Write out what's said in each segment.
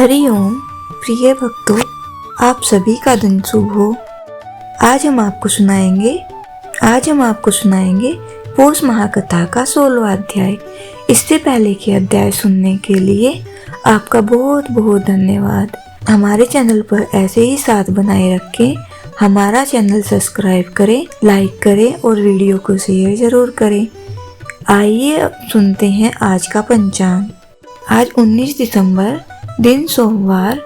हरिओम प्रिय भक्तों, आप सभी का दिन शुभ हो। आज हम आपको सुनाएंगे पौष महाकथा का 16वां अध्याय। इससे पहले के अध्याय सुनने के लिए आपका बहुत बहुत धन्यवाद। हमारे चैनल पर ऐसे ही साथ बनाए रखें। हमारा चैनल सब्सक्राइब करें, लाइक करें और वीडियो को शेयर जरूर करें। आइए अब सुनते हैं आज का पंचांग। आज 19 दिसंबर दिन सोमवार,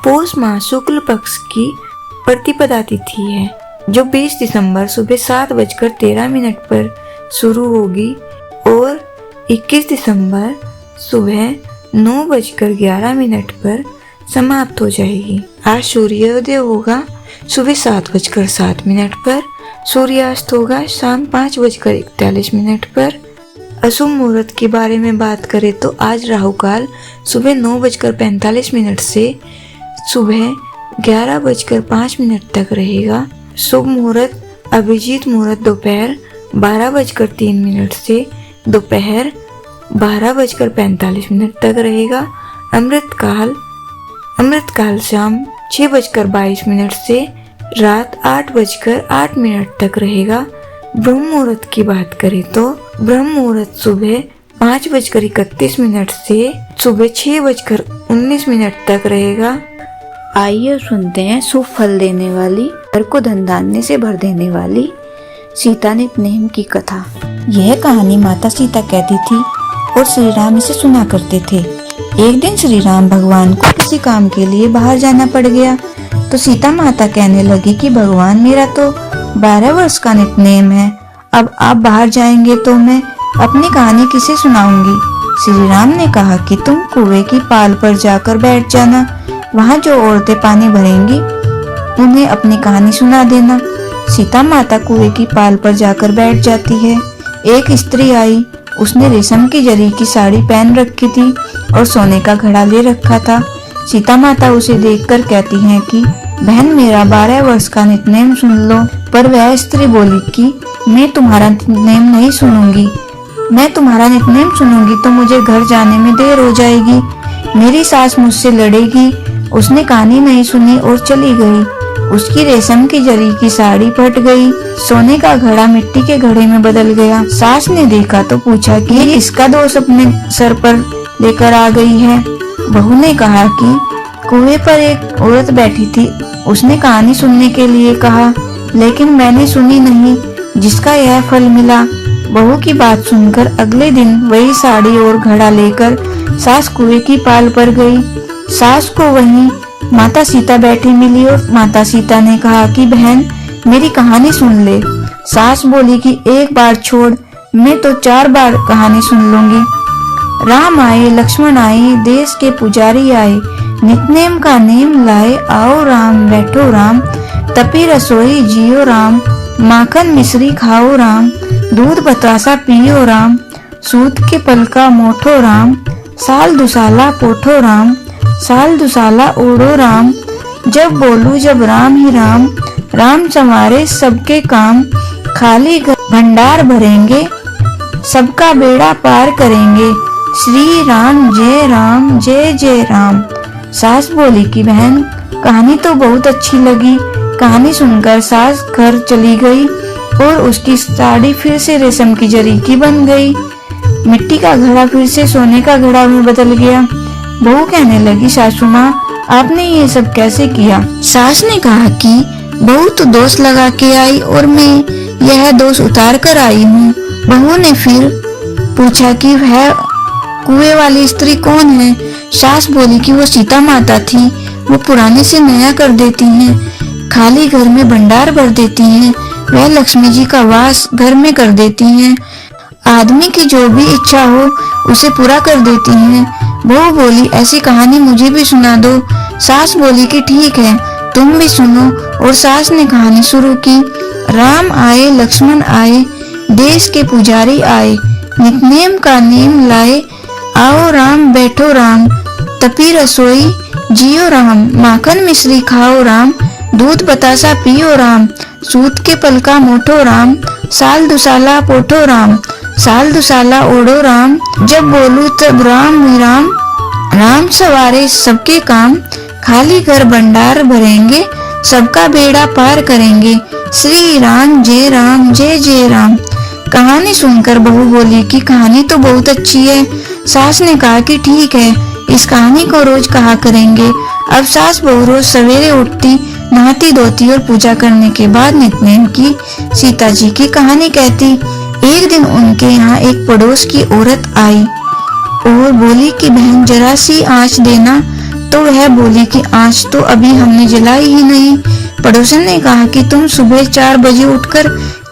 पौष माह शुक्ल पक्ष की प्रतिपदा तिथि है, जो 20 दिसंबर सुबह 7:13 पर शुरू होगी और 21 दिसंबर सुबह 9:11 पर समाप्त हो जाएगी। आज सूर्योदय होगा सुबह 7:07 पर, सूर्यास्त होगा शाम 5:41 पर। अशुभ मुहूर्त के बारे में बात करें तो आज राहु काल सुबह 9:45 से सुबह 11:05 तक रहेगा। शुभ मुहूर्त अभिजीत मुहूर्त दोपहर 12:03 से दोपहर 12:45 तक रहेगा। अमृत काल शाम 6:22 से रात 8:08 तक रहेगा। ब्रह्म मुहूर्त की बात करें तो ब्रह्म मुहूर्त सुबह 5:31 से सुबह 6:19 तक रहेगा। आइए सुनते हैं शुभ फल देने वाली, घर को धन धान्य से भर देने वाली सीता नित्नेम की कथा। यह कहानी माता सीता कहती थी और श्री राम इसे सुना करते थे। एक दिन श्री राम भगवान को किसी काम के लिए बाहर जाना पड़ गया तो सीता माता कहने लगी कि भगवान, मेरा तो 12 वर्ष का नित्नेम है, अब आप बाहर जाएंगे तो मैं अपनी कहानी किसे सुनाऊंगी। श्री राम ने कहा कि तुम कुएं की पाल पर जाकर बैठ जाना, वहाँ जो औरतें पानी भरेंगी उन्हें अपनी कहानी सुना देना। सीता माता कुएं की पाल पर जाकर बैठ जाती है। एक स्त्री आई, उसने रेशम की जरी की साड़ी पहन रखी थी और सोने का घड़ा ले रखा था। सीता माता उसे देखकर कहती हैं कि बहन, मेरा 12 वर्ष का नित्नेम सुन लो। पर वह स्त्री बोली कि मैं तुम्हारा नित्नेम नहीं सुनूंगी। मैं तुम्हारा नित्नेम सुनूंगी तो मुझे घर जाने में देर हो जाएगी, मेरी सास मुझसे लड़ेगी। उसने कहानी नहीं सुनी और चली गई। उसकी रेशम की जरी की साड़ी फट गई, सोने का घड़ा मिट्टी के घड़े में बदल गया। सास ने देखा तो पूछा कि ये इसका दोष अपने सर पर लेकर आ गई है। बहू ने कहा कि कुएं पर एक औरत बैठी थी, उसने कहानी सुनने के लिए कहा, लेकिन मैंने सुनी नहीं, जिसका यह फल मिला। बहू की बात सुनकर अगले दिन वही साड़ी और घड़ा लेकर सास कुएं की पाल पर गई। सास को वहीं माता सीता बैठी मिली और माता सीता ने कहा कि बहन, मेरी कहानी सुन ले। सास बोली कि एक बार छोड़, मैं तो 4 बार कहानी सुन लूंगी। राम आए, लक्ष्मण आए, देश के पुजारी आए, नित्नेम का नेम लाए, आओ राम बैठो राम, तपी रसोई जियो राम, माखन मिश्री खाओ राम, दूध बतासा पियो राम, सूत के पल का मोठो राम, साल दुसाला पोठो राम, साल दुसाला ओढ़ो राम, जब बोलू जब राम ही राम, राम संवारे सबके काम, खाली भंडार भरेंगे, सबका बेड़ा पार करेंगे, श्री राम जय जय राम। सास बोली कि बहन, कहानी तो बहुत अच्छी लगी। कहानी सुनकर सास घर चली गई और उसकी साड़ी फिर से रेशम की जरी की बन गई। मिट्टी का घड़ा फिर से सोने का घड़ा में बदल गया। बहू कहने लगी, सासू माँ, आपने ये सब कैसे किया। सास ने कहा कि बहू तो दोष लगा के आई और मैं यह दोष उतार कर आई हूँ। बहू ने फिर पूछा कि वह कुएं वाली स्त्री कौन है। सास बोली कि वो सीता माता थी, वो पुराने से नया कर देती हैं, खाली घर में भंडार भर देती हैं, वह लक्ष्मी जी का वास घर में कर देती हैं, आदमी की जो भी इच्छा हो उसे पूरा कर देती हैं। बहू बोली, ऐसी कहानी मुझे भी सुना दो। सास बोली कि ठीक है, तुम भी सुनो। और सास ने कहानी शुरू की। राम आए, लक्ष्मण आए, देश के पुजारी आए, नित्नेम का नेम लाए, आओ राम बैठो राम, तपी रसोई जियो राम, माखन मिश्री खाओ राम, दूध बतासा पियो राम, सूत के पल का मोठो राम, साल दुसाला पोठो राम, साल दुसाला ओढ़ो राम, जब बोलू तब राम ही राम, राम सवारे सबके काम, खाली घर भंडार भरेंगे, सबका बेड़ा पार करेंगे। श्री राम जय जय राम। कहानी सुनकर बहू बोली कि कहानी तो बहुत अच्छी है। सास ने कहा कि ठीक है, इस कहानी को रोज कहा करेंगे। अब सास बहू रोज सवेरे उठती, नहाती धोती और पूजा करने के बाद नित्यनेम की सीता जी की कहानी कहती। एक दिन उनके यहाँ एक पड़ोस की औरत आई और बोली कि बहन जरा सी आँच देना। तो वह बोली कि आँच तो अभी हमने जलाई ही नहीं। पड़ोसन ने कहा कि तुम सुबह 4 बजे उठकर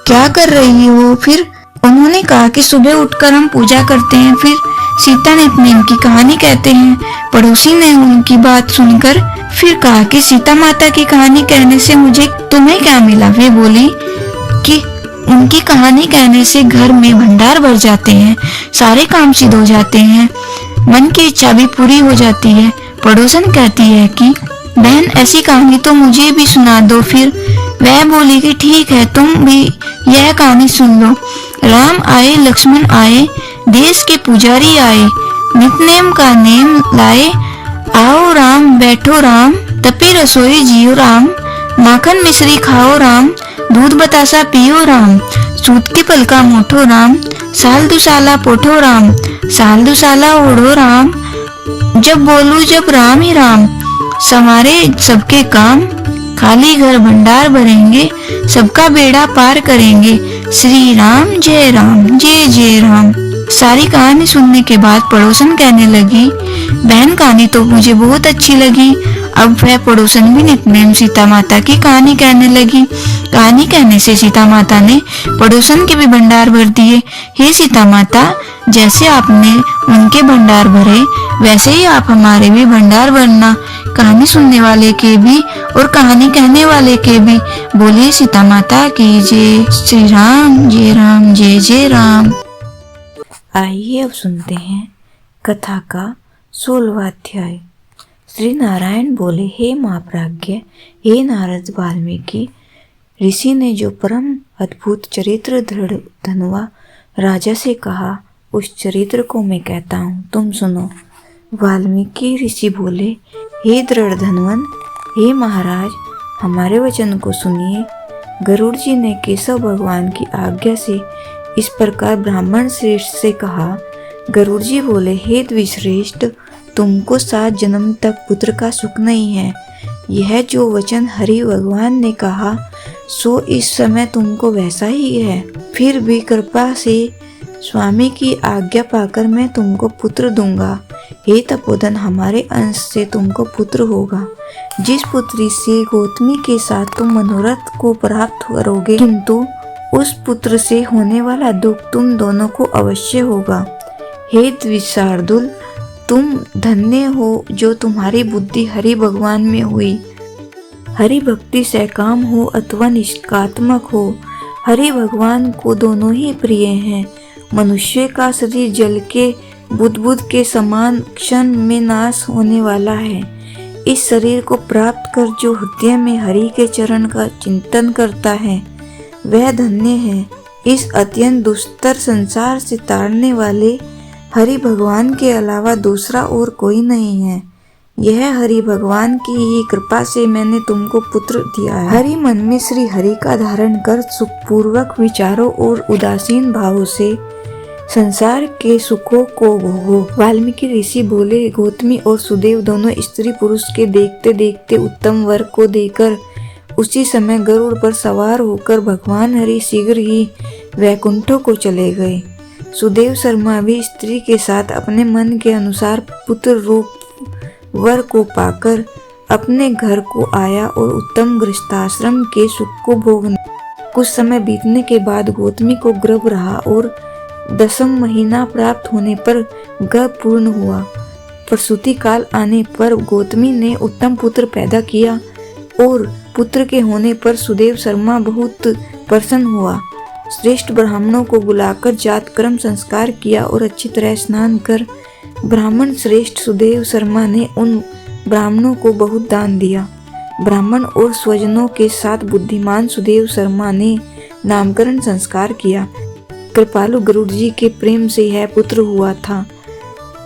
क्या कर रही हो? फिर उन्होंने कहा कि सुबह उठकर हम पूजा करते हैं, फिर सीता नित्यनेम की कहानी कहते हैं। पड़ोसी ने उनकी बात सुनकर फिर कहा कि सीता माता की कहानी कहने से मुझे तुम्हें क्या मिला? वे बोली कि उनकी कहानी कहने से घर में भंडार भर जाते हैं, सारे काम सिद्ध हो जाते हैं, मन की इच्छा भी पूरी हो जाती है। पड़ोसन कहती है कि बहन ऐसी कहानी तो मुझे भी सुना दो। फिर वह बोली कि ठीक है, तुम भी यह कहानी सुन लो। राम आए लक्ष्मण आए, देश के पुजारी आए, नित्यनेम का नेम लाए। आओ राम बैठो राम, तपी रसोई जियो राम, माखन मिश्री खाओ राम, दूध बतासा पियो राम, सूत की पलका मोठो राम, साल दुसाला पोठो राम, साल दुसाला ओढ़ो राम, जब बोलू जब राम ही राम, समारे सबके काम, खाली घर भंडार भरेंगे, सबका बेड़ा पार करेंगे। श्री राम जय जय राम। सारी कहानी सुनने के बाद पड़ोसन कहने लगी, बहन कहानी तो मुझे बहुत अच्छी लगी। अब वह पड़ोसन भी नित्यनेम सीता माता की कहानी कहने लगी। कहानी कहने से सीता माता ने पड़ोसन के भी भंडार भर दिए। हे सीता माता, जैसे आपने उनके भंडार भरे, वैसे ही आप हमारे भी भंडार भरना, कहानी सुनने वाले के भी और कहानी कहने वाले के भी। बोलिए सीता माता की जय। श्री राम जय जय राम। आइए अब सुनते हैं कथा का 16वां अध्याय। श्री नारायण बोले, हे महाप्राज्ञ, हे नारद वाल्मीकि ऋषि ने जो परम अद्भुत चरित्र दृढ़ धनुआ राजा से कहा, उस चरित्र को मैं कहता हूँ, तुम सुनो। वाल्मीकि ऋषि बोले, हे दृढ़ धनुवन, हे महाराज, हमारे वचन को सुनिए। गरुड़ जी ने केशव भगवान की आज्ञा से इस प्रकार ब्राह्मण श्रेष्ठ से कहा। गरुड़ जी बोले, हे द्विश्रेष्ठ, तुमको 7 जन्म तक पुत्र का सुख नहीं है। यह जो वचन हरि भगवान ने कहा, सो इस समय तुमको वैसा ही है। फिर भी कृपा से स्वामी की आज्ञा पाकर मैं तुमको पुत्र दूंगा। हे तपोधन, हमारे अंश से तुमको पुत्र होगा। जिस पुत्री से गौतमी के साथ तुम मनोरथ को प्राप्त करोगे, किंतु उस पुत्र से होने वाला दुख तुम दोनों को अवश्य होगा। हे द्विशार्दुल, तुम धन्य हो जो तुम्हारी बुद्धि हरि भगवान में हुई। हरि भक्ति सकाम हो अथवा निष्कात्मक हो, हरि भगवान को दोनों ही प्रिय हैं। मनुष्य का शरीर जल के बुदबुद के समान क्षण में नाश होने वाला है। इस शरीर को प्राप्त कर जो हृदय में हरि के चरण का चिंतन करता है, वह धन्य है। इस अत्यंत दुस्तर संसार से तारने वाले हरि भगवान के अलावा दूसरा और कोई नहीं है। यह हरि भगवान की ही कृपा से मैंने तुमको पुत्र दिया है। हरि मन में श्री हरि का धारण कर सुखपूर्वक विचारों और उदासीन भावों से संसार के सुखों को भोगो। वाल्मीकि ऋषि बोले, गौतमी और सुदेव दोनों स्त्री पुरुष के देखते देखते उत्तम वर को देकर उसी समय गरुड़ पर सवार होकर भगवान हरि शीघ्र ही वैकुंठों को चले गए। सुदेव शर्मा भी स्त्री के साथ अपने मन के अनुसार पुत्र रूप वर को पाकर अपने घर को आया और उत्तम गृहस्थाश्रम के सुख को भोगने। कुछ समय बीतने के बाद गौतमी को गर्भ रहा और 10वां महीना प्राप्त होने पर गर्भ पूर्ण हुआ। प्रसूति काल आने पर गौतमी ने उत्तम पुत्र पैदा किया और पुत्र के होने पर सुदेव शर्मा बहुत प्रसन्न हुआ। श्रेष्ठ ब्राह्मणों को बुलाकर जात कर्म संस्कार किया और अच्छी तरह स्नान कर ब्राह्मण श्रेष्ठ सुदेव शर्मा ने उन ब्राह्मणों को बहुत दान दिया। ब्राह्मण और स्वजनों के साथ बुद्धिमान सुदेव शर्मा ने नामकरण संस्कार किया। कृपालु गरुड़ जी के प्रेम से यह पुत्र हुआ था।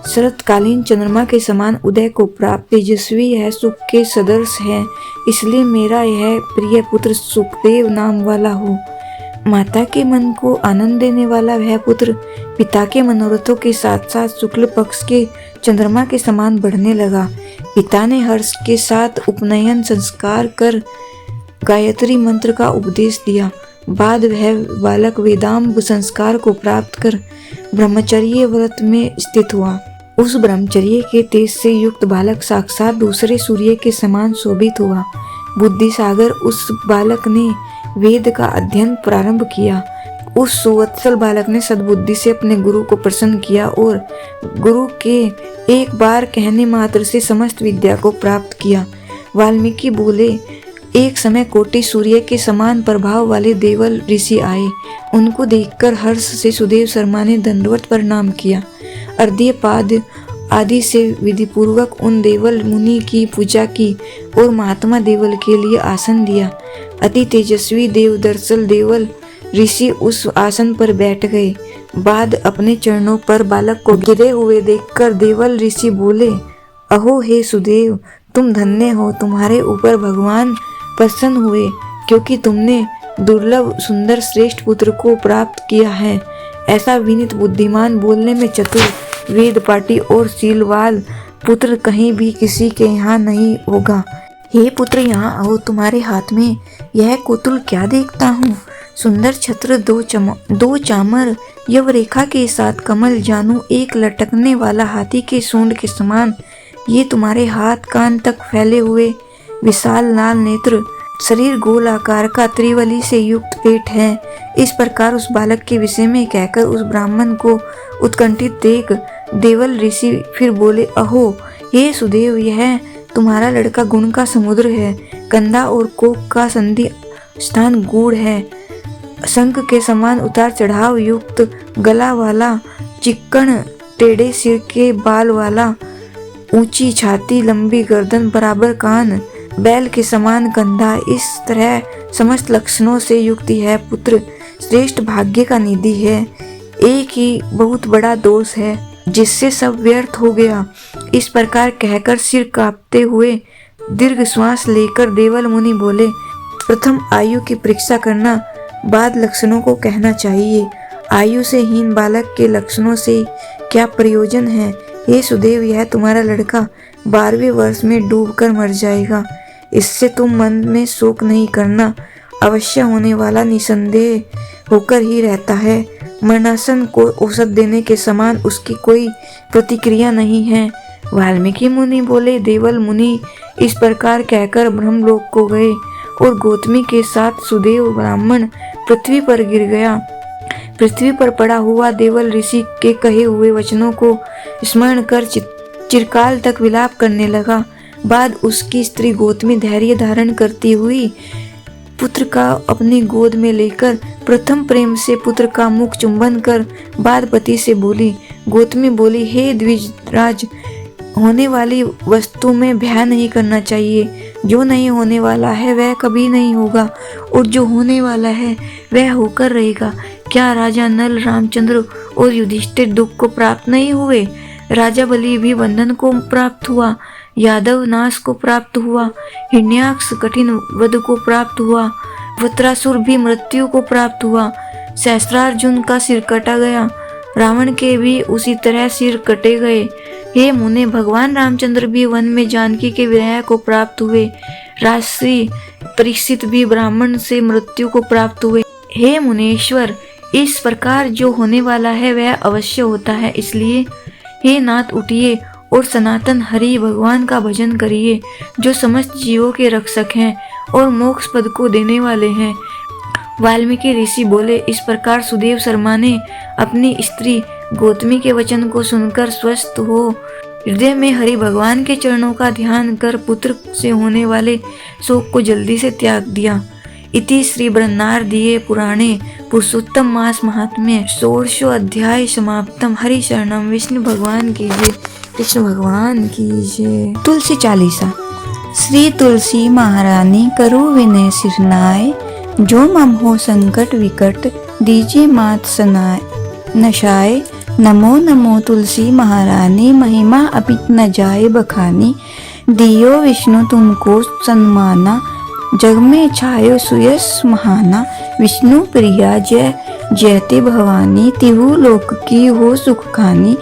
शरतकालीन चंद्रमा के समान उदय को प्राप्त तेजस्वी है, सुख के सदृश है, इसलिए मेरा यह प्रिय पुत्र सुखदेव नाम वाला हो। माता के मन को आनंद देने वाला वह पुत्र पिता के मनोरथों के साथ साथ शुक्ल पक्ष के चंद्रमा के समान बढ़ने लगा। पिता ने हर्ष के साथ उपनयन संस्कार कर गायत्री मंत्र का उपदेश दिया। बाद वह बालक वेदांग संस्कार को प्राप्त कर ब्रह्मचर्य व्रत में स्थित हुआ। उस ब्रह्मचर्य के तेज से युक्त बालक साक्षात दूसरे सूर्य के समान शोभित हुआ। बुद्धि सागर उस बालक ने वेद का अध्ययन प्रारंभ किया। उस सुवत्सल बालक ने सद्बुद्धि से अपने गुरु को प्रसन्न किया और गुरु के एक बार कहने मात्र से समस्त विद्या को प्राप्त किया। वाल्मीकि बोले, एक समय कोटि सूर्य के समान प्रभाव वाले देवल ऋषि आए। उनको देखकर हर्ष से सुदेव शर्मा ने दंडवत प्रणाम किया। अर्घ्यपाद आदि से विधि पूर्वक उन देवल मुनि की पूजा की और महात्मा देवल के लिए आसन दिया। अति तेजस्वी देवदर्शल देवल ऋषि उस आसन पर बैठ गए। बाद अपने चरणों पर बालक को गिरे हुए देखकर देवल ऋषि बोले, अहो हे सुदेव, तुम धन्य हो, तुम्हारे ऊपर भगवान प्रसन्न हुए, क्योंकि तुमने दुर्लभ सुंदर श्रेष्ठ पुत्र को प्राप्त किया है। ऐसा विनीत बुद्धिमान, बोलने में चतुर, वेद पाठी और शीलवान पुत्र कहीं भी किसी के यहाँ नहीं होगा। हे पुत्र, यहाँ आओ, तुम्हारे हाथ में यह कोतुल क्या देखता हूँ? सुंदर छत्र, दो चामर, यवरेखा के साथ कमल जानू, एक लटकने वाला हाथी के सूंड के समान ये तुम्हारे हाथ कान तक फैले हुए विशाल लाल नेत्र, शरीर गोल आकार का, त्रिवली से युक्त पेट है। इस प्रकार उस बालक के विषय में कहकर उस ब्राह्मण को उत्कंठित देख देवल ऋषि फिर बोले, अहो हे सुदेव, यह तुम्हारा लड़का गुण का समुद्र है। कंधा और कोक का संधि स्थान गूढ़ है। शंख के समान उतार चढ़ाव युक्त गला वाला, चिक्कण टेढ़े सिर के बाल वाला, ऊंची छाती, लंबी गर्दन, बराबर कान, बैल के समान कंधा, इस तरह समस्त लक्षणों से युक्त है पुत्र श्रेष्ठ भाग्य का निधि है। एक ही बहुत बड़ा दोष है जिससे सब व्यर्थ हो गया। इस प्रकार कहकर सिर कांपते हुए दीर्घ श्वास लेकर देवल मुनि बोले, प्रथम आयु की परीक्षा करना, बाद लक्षणों को कहना चाहिए। आयु से हीन बालक के लक्षणों से क्या प्रयोजन है? हे सुदेव, यह तुम्हारा लड़का 12वें वर्ष में डूबकर मर जाएगा। इससे तुम मन में शोक नहीं करना, अवश्य होने वाला निसंदेह होकर ही रहता है। मरणासन को औषध देने के समान उसकी कोई प्रतिक्रिया नहीं है। वाल्मीकि मुनि बोले, देवल मुनि इस प्रकार कहकर ब्रह्मलोक को गए और गौतमी के साथ सुदेव ब्राह्मण पृथ्वी पर गिर गया। पृथ्वी पर पड़ा हुआ देवल ऋषि के कहे हुए वचनों को स्मरण कर चिरकाल तक विलाप करने लगा। बाद उसकी स्त्री गौतमी धैर्य धारण करती हुई पुत्र का अपनी गोद में लेकर प्रथम प्रेम से पुत्र का मुख चुंबन कर बाद पति से बोली। गौतमी बोली, हे द्विजराज, होने वाली वस्तु में भय नहीं करना चाहिए। जो नहीं होने वाला है वह कभी नहीं होगा और जो होने वाला है वह होकर रहेगा। क्या राजा नल, रामचंद्र और युधिष्ठिर दुख को प्राप्त नहीं हुए? राजा बलि भी बंधन को प्राप्त हुआ, यादव नाश को प्राप्त हुआ, हिरण्याक्ष कठिन वध को प्राप्त हुआ, वृत्रासुर भी मृत्यु को प्राप्त हुआ, सहस्त्रार्जुन का सिर कटा गया, रावण के भी उसी तरह सिर कटे गए। हे मुने, भगवान रामचंद्र भी वन में जानकी के विरह को प्राप्त हुए, राजश्री परीक्षित भी ब्राह्मण से मृत्यु को प्राप्त हुए। हे मुनेश्वर, इस प्रकार जो होने वाला है वह अवश्य होता है। इसलिए हे नाथ, उठिए और सनातन हरि भगवान का भजन करिए, जो समस्त जीवों के रक्षक हैं और मोक्ष पद को देने वाले हैं। वाल्मीकि ऋषि बोले। इस प्रकार सुदेव शर्मा ने अपनी स्त्री गौतमी के वचन को सुनकर स्वस्थ हो हृदय में हरि भगवान के चरणों का ध्यान कर पुत्र से होने वाले शोक को जल्दी से त्याग दिया। इति श्री बृहन्नारदीये पुराणे पुरुषोत्तम मास महात्म्ये षोडशो अध्याय समाप्तम। हरि शरणम। विष्णु भगवान की जय, कृष्ण भगवान की जय। तुलसी चालीसा। श्री तुलसी महारानी करो विनय सिरनाय, जो मम हो संकट विकट दीजिए मात सनाय नशाय। नमो नमो तुलसी महारानी, महिमा अभी न जाए बखानी। दियो विष्णु तुमको सन्माना, जग में छायो सुयस महाना। विष्णु प्रिया जय जयते भवानी, तिहु लोक की हो सुख खानी।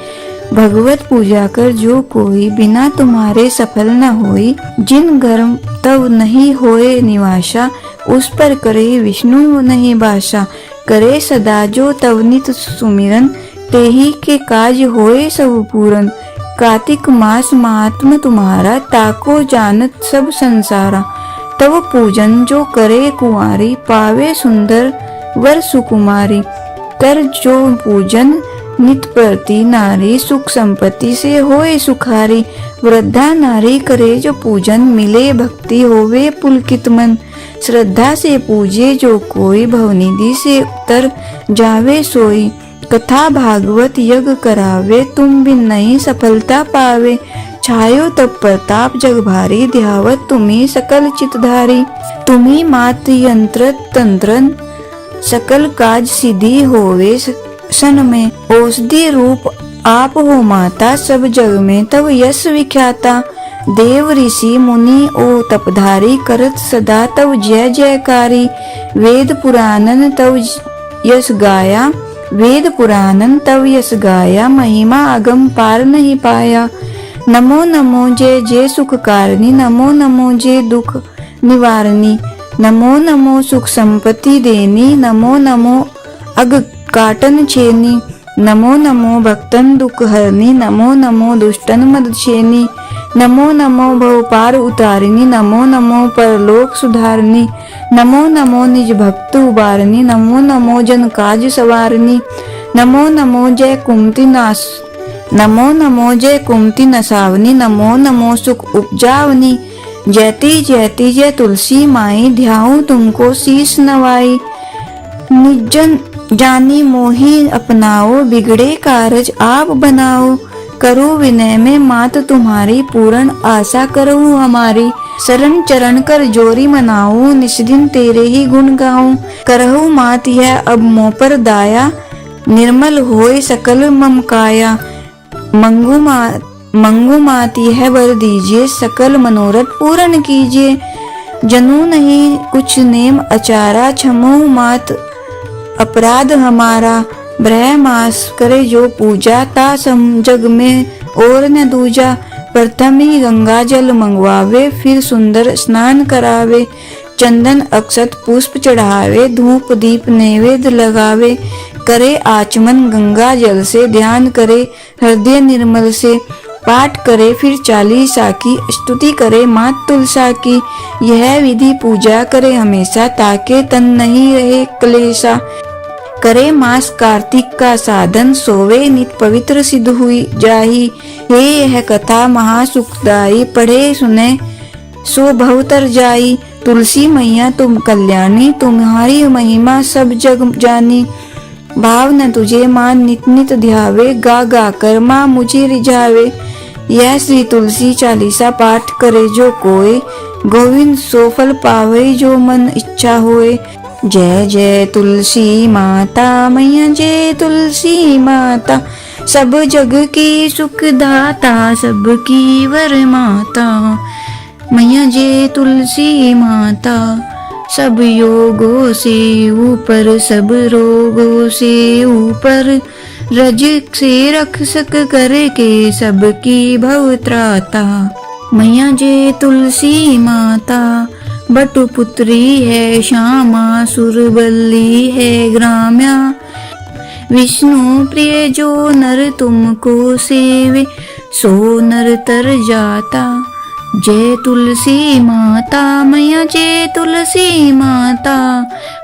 भगवत पूजा कर जो कोई, बिना तुम्हारे सफल न होई। जिन घर तव नहीं होए निवासा, उस पर करे विष्णु नहीं बासा। करे सदा जो तव नित सुमिरन, तेहि के काज होए सब पूरन। कार्तिक मास महात्म तुम्हारा, ताको जानत सब संसारा। तव पूजन जो करे कुंवारी, पावे सुंदर वर सुकुमारी। कर जो पूजन नित प्रति नारी, सुख संपत्ति से होए सुखारी। वृद्धा नारी करे जो पूजन, मिले भक्ति होवे पुलकित मन। श्रद्धा से पूजे जो कोई, भवनिधि से उतर जावे सोई। कथा भागवत यज्ञ करावे, तुम बिन नहीं सफलता पावे। छायो तब प्रताप जग भारी, ध्यावत तुम्ही सकल चितधारी। तुम्ही मात यंत्र तंत्रन, सकल काज सिद्धि होवे सन में। औषधि रूप आप हो माता, सब जग में तब यश विख्याता। देव ऋषि मुनि ओ तपधारी, करत सदा तब जय जयकारी। वेद पुराणन तब यश गाया, वेद पुराणन तब यश गाया। महिमा अगम पार नहीं पाया। नमो नमो जय जय सुख कारणी, नमो नमो जय दुख निवारणी। नमो नमो सुख संपत्ति देनी, नमो नमो अग काटन छेनी। नमो नमो भक्तन दुख हरनी, नमो नमो दुष्टन मद छेनी। नमो नमो भव पार उतारिनी, नमो नमो परलोक सुधारनी। नमो नमो निज भक्त उबारनी, नमो नमो जन काज सवारनी। नमो नमो जय कुमति नाश, नमो नमो जय कुमति नसावनी। नमो नमो सुख उपजावनी। जयति जयति जय तुलसी माई, ध्याऊं तुमको शीश नवाई। निजन जानी मोही अपनाओ, बिगड़े कारज आप बनाओ। करो विनय में मात तुम्हारी, पूर्ण आशा करो हमारी। शरण चरण कर जोरी मनाऊं, निस्दिन तेरे ही गुण गाऊं। करहु मात यह अब मोह पर दाया, निर्मल होए सकल मम काया। मंगू मात यह वर दीजिए, सकल मनोरथ पूर्ण कीजिए। जनू नहीं कुछ नेम अचारा, क्षमो मात अपराध हमारा। ब्रह मास करे जो पूजा, ता सम जग में और न दूजा। प्रथम ही गंगा जल मंगवावे, फिर सुंदर स्नान करावे। चंदन अक्षत पुष्प चढ़ावे, धूप दीप नैवेद्य लगावे। करे आचमन गंगा जल से, ध्यान करे हृदय निर्मल से। पाठ करे फिर 40 की, स्तुति करे मात तुलसा की। यह विधि पूजा करे हमेशा, ताके तन नहीं रहे क्लेशा। करे मास कार्तिक का साधन, सोवे नित पवित्र सिद्ध हुई जाही। हे यह कथा महासुखदाई, पढ़े सुने सो भवतर जाई। तुलसी मैया तुम कल्याणी, तुम्हारी महिमा सब जग जानी। भाव न तुझे मान नित नित ध्यावे, गा गा कर माँ मुझे रिझावे। यह श्री तुलसी चालीसा पाठ करे जो कोई, गोविंद सो फल पावे जो मन इच्छा होए। जय जय तुलसी माता मैया, जय तुलसी माता। सब जग की सुख दाता, सबकी वर माता। मैया जय तुलसी माता। सब योगों से ऊपर, सब रोगों से ऊपर। रज से रक्षक करके सबकी भव त्राता। मैया जय तुलसी माता। बटुपुत्री है श्यामा, सुरबल्ली है ग्राम्या। विष्णु प्रिय जो नर तुमको सेवे, सो नर तर जाता। जय तुलसी माता मैया, जय तुलसी माता।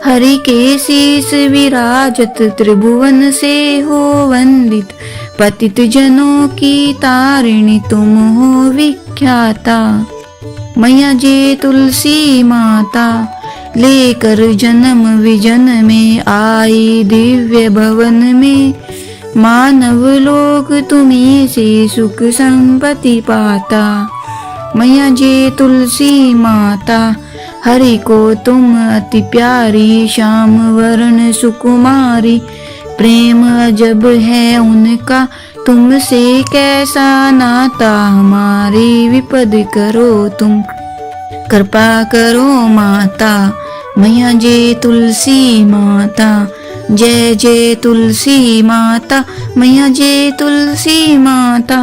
हरि के शीस विराजत, त्रिभुवन से हो वंदित। पतित जनों की तारिणी, तुम हो विख्याता। मैया जय तुलसी माता। लेकर जन्म विजन में आई, दिव्य भवन में। मानव लोग तुम्हीं से सुख संपत्ति पाता। मैया जय तुलसी माता। हरि को तुम अति प्यारी, श्याम वर्ण सुकुमारी। प्रेम अजब है उनका, तुमसे कैसा नाता, हमारी विपद करो तुम, कृपा करो माता। मैया जय तुलसी माता, जय जय तुलसी माता, मैया जय तुलसी माता।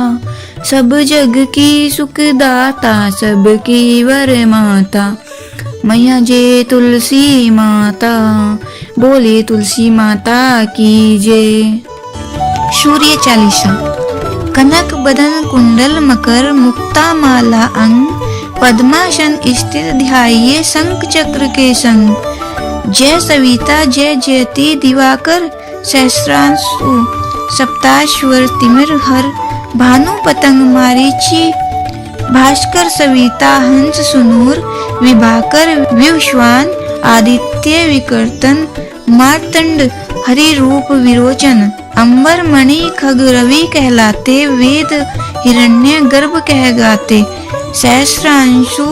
सब जग की सुखदाता, सबकी वर माता, मैया जय तुलसी माता। बोले तुलसी माता की जय। सूर्य चालीसा। कनक बदन कुंडल मकर, मुक्ता माला अंग, पद्मासन स्थिर ध्याये शंख चक्र के संग। जय सविता जय जयति दिवाकर, सहस्रांशु सप्ताश्वर तिमिर हर, भानु पतंग मारीची, भास्कर सविता हंस सुनूर, विभाकर विश्वान, आदित्य विकर्तन, मार्तंड हरि रूप विरोचन। अंबर मणि खग रवि कहलाते, वेद हिरण्य गर्भ कह गाते। सहस्रांशु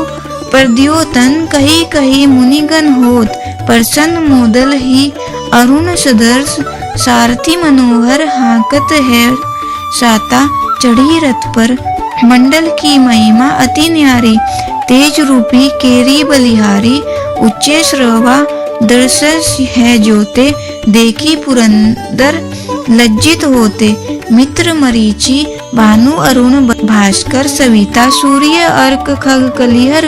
प्रद्योतन, कही कही मुनिगण होत, प्रसन्न मोदल ही अरुण सदर्श। सारथी मनोहर हाकत है साता, चढ़ी रथ पर मंडल की महिमा अति न्यारी। तेज रूपी केरी बलिहारी, उच्चे श्रवा दर्शस है जोते, देखी पुरंदर लज्जित होते। मित्र मरीचि भानु अरुण भास्कर सविता, सूर्य अर्क खग कलिहर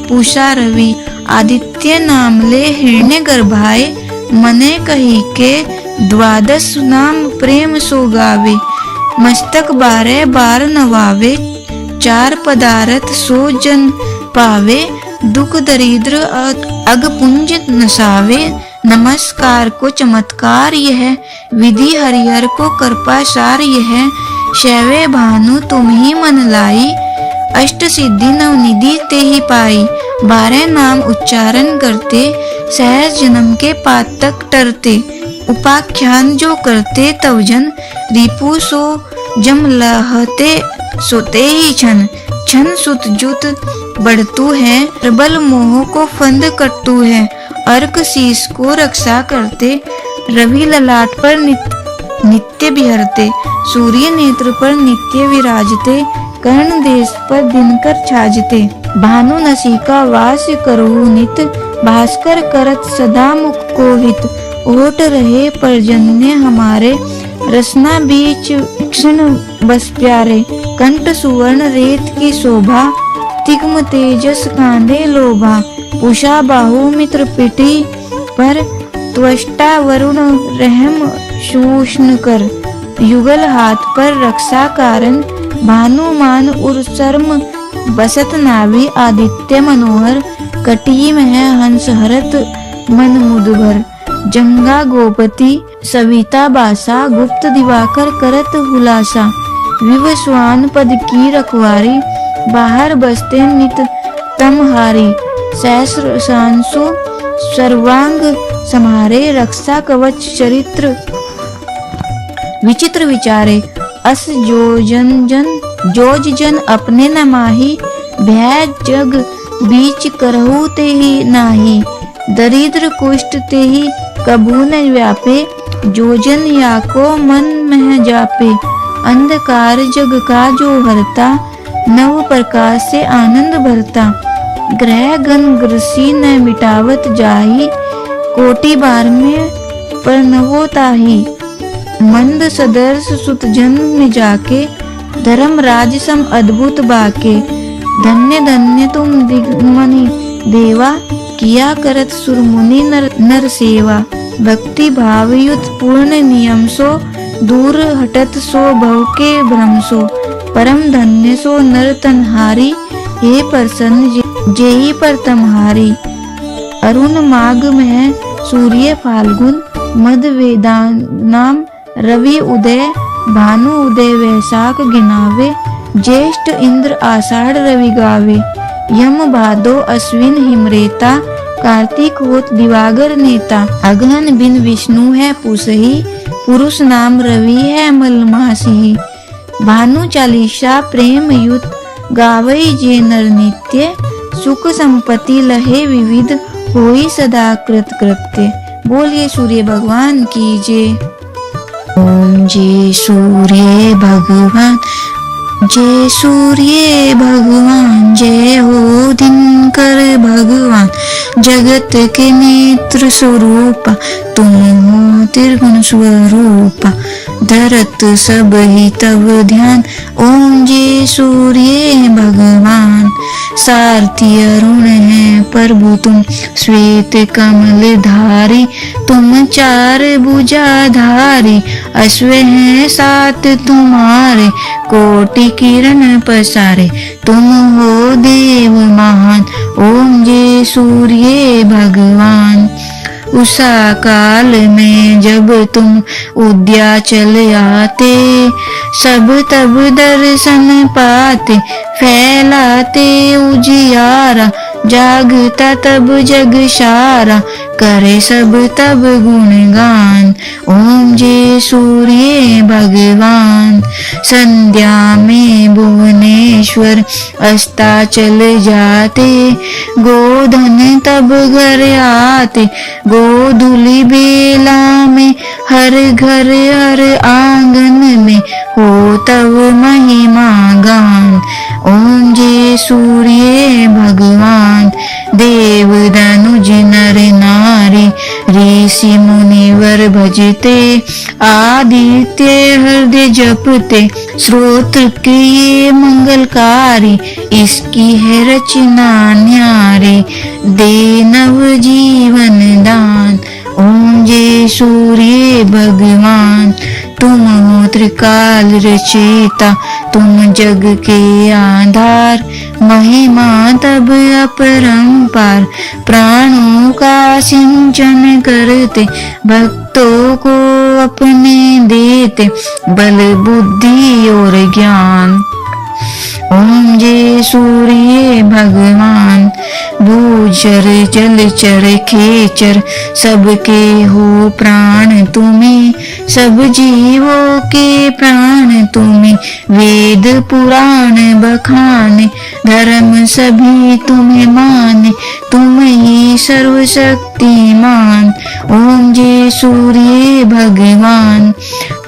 पूषा रवि। आदित्य नामले हिरण्य गर्भाए, मने कही के द्वादश नाम प्रेम सो गावे। मस्तक 12 बार नवावे, 4 पदार्थ सो जन पावे। दुख दरिद्र अगपुंज नसावे, नमस्कार को चमत्कार यह, विधि हरिहर को कृपा सार यह। शैवे भानु तुम ही मन लाई, अष्ट सिद्धि नवनिधि ते ही पाई। 12 नाम उच्चारण करते, सहज जन्म के पातक टरते। उपाख्यान जो करते तव जन, रिपु सो जम लहते सोते ही छन। छन सुत जुत बढ़तु है, प्रबल मोह को फंद कटतु है। अर्क शीश को रक्षा करते, रवि ललाट पर नित्य बिहरते। सूर्य नेत्र पर नित्य विराजते, कर्ण देश पर दिनकर छाजते। भानु नसिका वास करहु नित, भास्कर करत सदा मुख को हित। ओट रहे पर्जन्य हमारे, रसना बीच क्षण बस प्यारे। कंठ सुवर्ण रेत की शोभा, तिग्म तेजस कांधे लोभा। उषा बाहु मित्र पिटी पर, त्वष्टा वरुण रहम शूष्ण कर। युगल हाथ पर रक्षा कारण, भानुमान उर शर्म बसत नाभि। आदित्य मनोहर कटी में हंस हरत मन मुदभर। जंगा गोपति सविता बासा, गुप्त दिवाकर करत हुलासा। विवस्वान पद की रखवारी, बाहर बसते नित तमहारी। सहस्र सांसु सर्वांग समारे, रक्षा कवच चरित्र विचित्र विचारे। अस जोज जन अपने न माही, भय जग बीच करहु ते ही नाही। दरिद्र कुष्ठ ते ही कबू न व्यापे, जोजन या को मन में जापे। अंधकार जग का जो हरता, नव प्रकाश से आनंद भरता। ग्रह गण ग्रसी न मिटावत जाही, कोटि बार में परनवो ताही। मंद सदर्श सुत जन्म में जाके, धर्म राज सम अद्भुत बाके। धन्य धन्य तुम दिग्मनि देवा, किया करत सुरमुनि नर सेवा। भक्ति भावयुत पूर्ण नियम सो, दूर हटत सो भव के भ्रम सो। परम धन्य सो नर तनहारी, हे प्रसन्न जेहि पर तमहारी। अरुण माघ में सूर्य फाल्गुन, मद वेदानाम रवि उदय। भानु उदय वैशाख गिनावे, ज्येष्ठ इंद्र आषाढ़ रवि गावे। यम भादो अश्विन हिमरेता, कार्तिक होत दिवागर नेता। अगहन बिन विष्णु है पुसही, पुरुष नाम रवि है मलमासी। भानु चालीसा प्रेम युत, गावई जे नर नित्य। सुख संपत्ति लहे विविध, होई सदा कृत कृत्य। बोलिए सूर्य भगवान की जय। जय सूर्य भगवान, जय सूर्य भगवान, जय हो दिनकर भगवान, जगत के नेत्र स्वरूपा, तुम हो त्रिगुण स्वरूपा, धरत सब ही तब ध्यान, ओम जय सूर्य भगवान। सारथी अरुण है प्रभु तुम, श्वेत कमल धारी, तुम चार भुजाधारी, अश्व हैं सात तुम्हारे, कोटि किरण पसारे, तुम हो देव महान, ओम जय सूर्य भगवान। उषा काल में जब तुम उद्याचल आते, सब तब दर्शन पाते, फैलाते उजियारा, जागता तब जग सारा, करे सब तब गुणगान, ओम जय सूर्य भगवान। संध्या में भुवनेश्वर अस्ताचल जाते, गोधन तब घर आते, गोधूली बेला में हर घर हर आंगन में हो तब महिमा गान, ओम जय सूर्य भगवान। देव धनुज नर नारी, ऋषि मुनिवर भजते, आदित्य हृदय जपते, श्रोत्र के ये मंगलकारी, इसकी है रचना न्यारी, दे नव जीवन दान, ओम जय सूर्य भगवान। तुम हो त्रिकाल रचयिता, तुम जग के आधार, महिमा तब अपरंपार, प्राणों का सिंचन करते, भक्तों को अपने देते, बल बुद्धि और ज्ञान, ओम जय सूर्य भगवान। भूचर जलचर खेचर, सबके हो प्राण तुम्हें, सब जीवों के प्राण तुम्हें, वेद पुराण बखाने, धर्म सभी तुम्हें माने, तुम ही सर्वशक्तिमान, ओम जय सूर्य भगवान।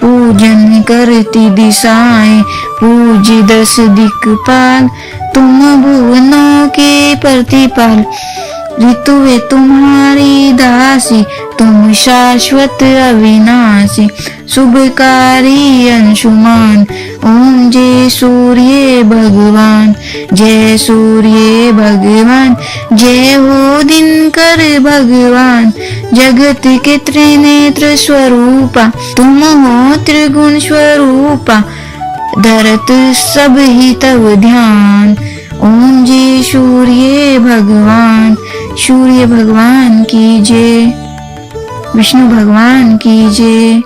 पूजन करती दिशाएं, पूज दस दिक्पाल, तुम भुवनों के प्रतिपाल, ऋतुए तुम्हारी दासी, तुम शाश्वत अविनाशी, शुभकारी अंशुमान, ओम जय सूर्य भगवान। जय सूर्य भगवान, जय हो दिनकर भगवान, जगत के त्रिनेत्र स्वरूपा, तुम हो त्रिगुण स्वरूपा, धरत सब ही तब ध्यान, ओम जय सूर्य भगवान। सूर्य भगवान की जय, विष्णु भगवान की जय।